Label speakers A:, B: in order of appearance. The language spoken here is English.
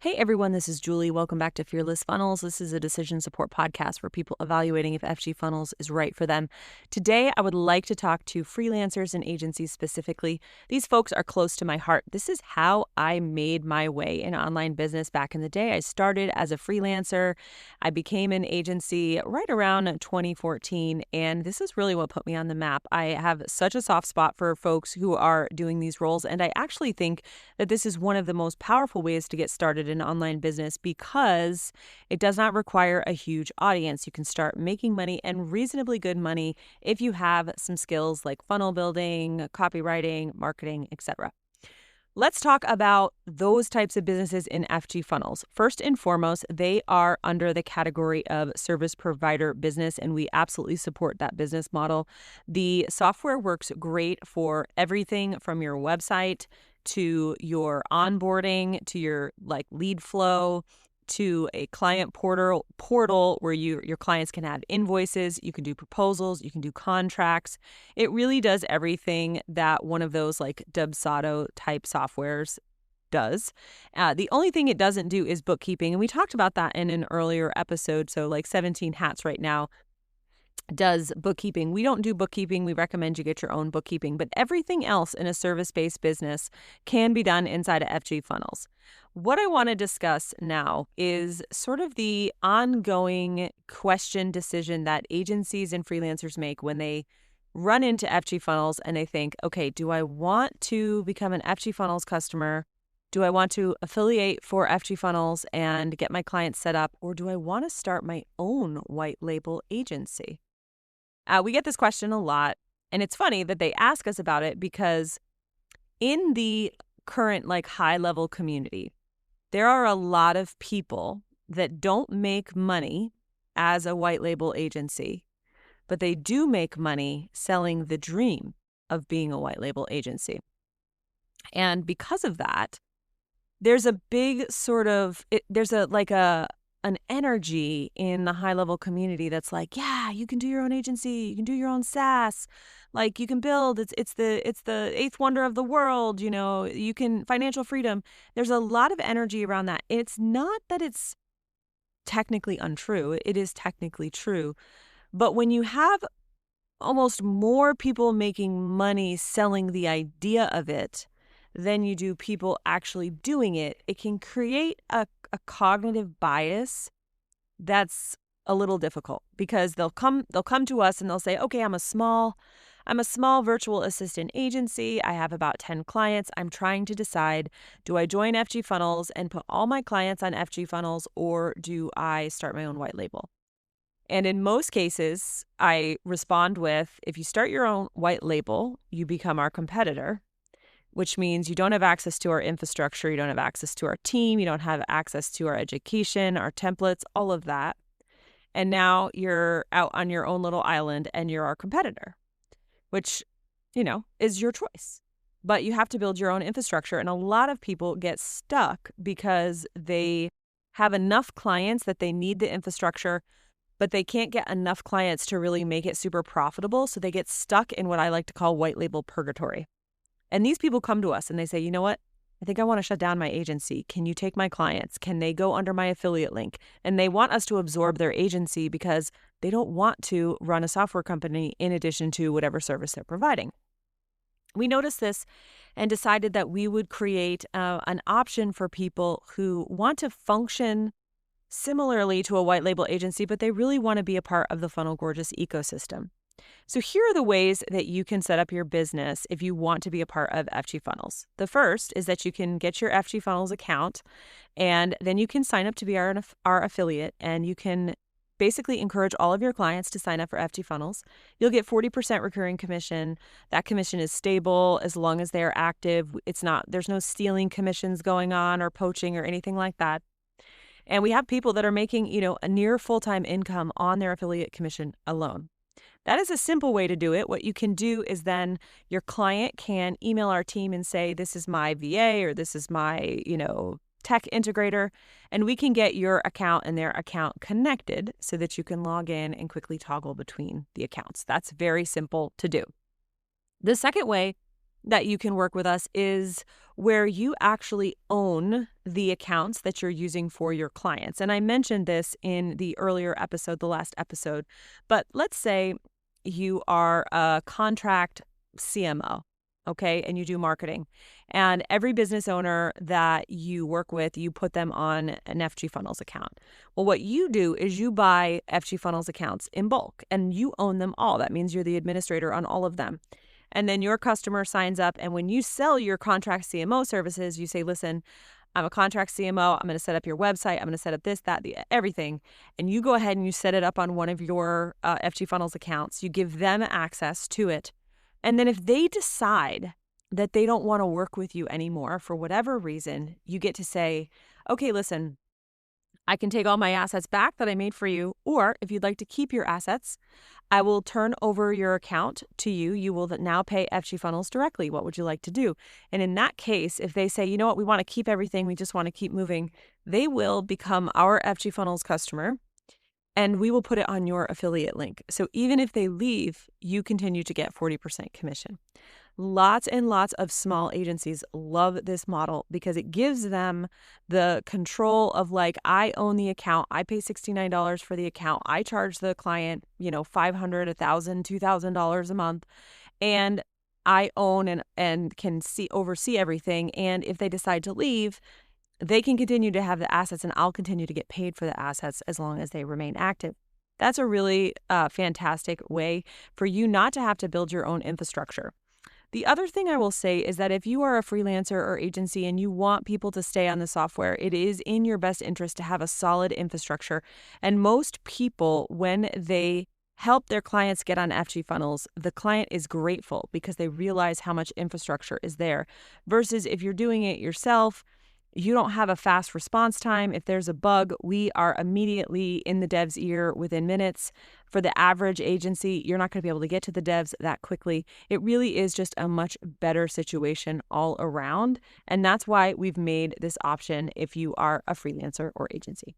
A: Hey everyone, this is Julie. Welcome back to Fearless Funnels. This is a decision support podcast for people evaluating if FG Funnels is right for them. Today, I would like to talk to freelancers and agencies specifically. These folks are close to my heart. This is how I made my way in online business back in the day. I started as a freelancer. I became an agency right around 2014, and this is really what put me on the map. I have such a soft spot for folks who are doing these roles, and I actually think that this is one of the most powerful ways to get started in online business because it does not require a huge audience. You can start making money and reasonably good money if you have some skills like funnel building, copywriting, marketing, etc. Let's talk about those types of businesses in FG funnels. First and foremost, they are under the category of service provider business, and we absolutely support that business model. The software works great for everything from your website to your onboarding, to your lead flow, to a client portal where your clients can add invoices, you can do proposals, you can do contracts. It really does everything that one of those Dubsado type softwares does. The only thing it doesn't do is bookkeeping, and we talked about that in an earlier episode. So 17 Hats right now does bookkeeping. We don't do bookkeeping. We recommend you get your own bookkeeping, but everything else in a service-based business can be done inside of FG funnels. What I want to discuss now is sort of the ongoing decision that agencies and freelancers make when they run into FG funnels and they think, okay, do I want to become an FG funnels customer? Do I want to affiliate for FG funnels and get my clients set up? Or do I want to start my own white label agency? We get this question a lot, and it's funny that they ask us about it because in the current high-level community, there are a lot of people that don't make money as a white label agency, but they do make money selling the dream of being a white label agency. And because of that, there's a big an energy in the high-level community that's like, yeah, you can do your own agency, you can do your own SaaS, you can build, it's the eighth wonder of the world, you can financial freedom. There's a lot of energy around that. It's not that it's technically untrue. It is technically true. But when you have almost more people making money selling the idea of it than you do people actually doing it, it can create a cognitive bias that's a little difficult because they'll come to us and they'll say, okay, I'm a small virtual assistant agency. I have about 10 clients. I'm trying to decide, do I join FG Funnels and put all my clients on FG Funnels, or do I start my own white label? And in most cases, I respond with, if you start your own white label, you become our competitor, which means you don't have access to our infrastructure, you don't have access to our team, you don't have access to our education, our templates, all of that. And now you're out on your own little island and you're our competitor, which, is your choice. But you have to build your own infrastructure. And a lot of people get stuck because they have enough clients that they need the infrastructure, but they can't get enough clients to really make it super profitable. So they get stuck in what I like to call white label purgatory. And these people come to us and they say, you know what? I think I want to shut down my agency. Can you take my clients? Can they go under my affiliate link? And they want us to absorb their agency because they don't want to run a software company in addition to whatever service they're providing. We noticed this and decided that we would create an option for people who want to function similarly to a white label agency, but they really want to be a part of the Funnel Gorgeous ecosystem. So here are the ways that you can set up your business if you want to be a part of FG Funnels. The first is that you can get your FG Funnels account, and then you can sign up to be our affiliate, and you can basically encourage all of your clients to sign up for FG Funnels. You'll get 40% recurring commission. That commission is stable as long as they are active. There's no stealing commissions going on or poaching or anything like that. And we have people that are making, a near full-time income on their affiliate commission alone. That is a simple way to do it. What you can do is then your client can email our team and say, this is my VA or this is my, tech integrator, and we can get your account and their account connected so that you can log in and quickly toggle between the accounts. That's very simple to do. The second way that you can work with us is where you actually own the accounts that you're using for your clients. And I mentioned this in the earlier episode, the last episode, but let's say you are a contract CMO, okay, and you do marketing. And every business owner that you work with, you put them on an FG Funnels account. Well, what you do is you buy FG Funnels accounts in bulk and you own them all. That means you're the administrator on all of them. And then your customer signs up. And when you sell your contract CMO services, you say, listen, I'm a contract CMO. I'm going to set up your website. I'm going to set up this, that, everything. And you go ahead and you set it up on one of your FG Funnels accounts. You give them access to it. And then if they decide that they don't want to work with you anymore for whatever reason, you get to say, okay, listen, I can take all my assets back that I made for you. Or if you'd like to keep your assets, I will turn over your account to you. You will now pay FG Funnels directly. What would you like to do? And in that case, if they say, you know what, we want to keep everything, we just want to keep moving, they will become our FG Funnels customer and we will put it on your affiliate link. So even if they leave, you continue to get 40% commission. Lots and lots of small agencies love this model because it gives them the control of like, I own the account. I pay $69 for the account. I charge the client, $500, $1,000, $2,000 a month. And I own and can oversee everything. And if they decide to leave, they can continue to have the assets and I'll continue to get paid for the assets as long as they remain active. That's a really fantastic way for you not to have to build your own infrastructure. The other thing I will say is that if you are a freelancer or agency and you want people to stay on the software, it is in your best interest to have a solid infrastructure. And most people, when they help their clients get on FG Funnels, the client is grateful because they realize how much infrastructure is there. Versus if you're doing it yourself, you don't have a fast response time. If there's a bug, we are immediately in the dev's ear within minutes. For the average agency, you're not going to be able to get to the devs that quickly. It really is just a much better situation all around. And that's why we've made this option if you are a freelancer or agency.